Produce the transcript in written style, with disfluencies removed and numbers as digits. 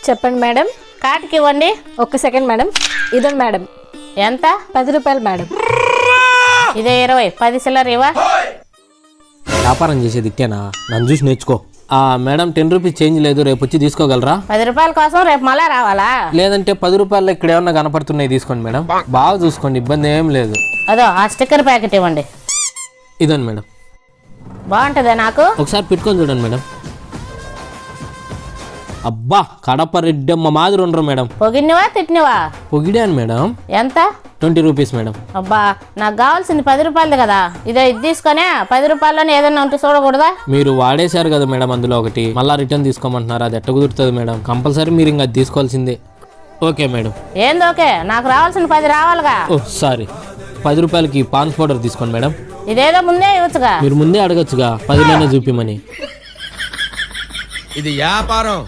చెప్పండి మేడం. కార్డుకి ఇవ్వండి. ఒక్క సెకండ్ మేడం. ఇదండి మేడం. ఎంత? 10 రూపాయలు మేడం. ఇదే 20. 10 చిల్లర ఇవ్వ. వ్యాపారం చేసేది ఇట్టేనా? నన్ను చూసి నేర్చుకో. మేడం 10 రూపీస్ చేంజ్ లేదు, రేపు వచ్చి తీసుకోగలరా? 10 రూపాయల కోసం రేపు మళ్ళా రావాలా? లేదంటే 10 రూపాయలు ఇక్కడ ఏమన్నా కనపడుతున్నాయి తీసుకోండి మేడం. బాగా చూసుకోండి, ఇబ్బంది ఏం లేదు. అదో ఆ స్టిక్కర్ ప్యాకెట్ ఇవ్వండి. ఇదండి మేడం. బాగుంటుందా నాకు? ఒకసారి పెట్టుకొని చూడండి మేడం. అబ్బా కడప రెడ్డమ్మ మాదిరి ఉండరు మేడం. పొగిడినవా తిట్టినవా? పొగిడాను మేడం. ఎంత? 20 రూపీస్ మేడం. అబ్బా నాకు కావాల్సింది 10 రూపాయలది కదా. ఇది తీసుకొని 10 రూపాయల్లోనే ఏదైనా ఉంటే చూడకూడదా? మీరు వాడేశారు కదా మేడం అందులో ఒకటి, మళ్ళీ రిటర్న్ తీసుకోమంటున్నారు. అది ఎట్ట కుదురుతుంది మేడం? కంపల్సరీ మీరు ఇంకా తీసుకోవాల్సిందే. Okay madam. ఏంది ఓకే? నాకు రావాల్సిన 10 రావాలిగా. ఓ సారీ. 10 రూపాయలకి పాన్స్ పౌడర్ తీసుకోండి మేడం. ఇదేదో ముందే ఇవ్వచ్చుగా. మీరు ముందే అడగచ్చుగా 10లోనే చూపిమని. ఇది వ్యాపారం.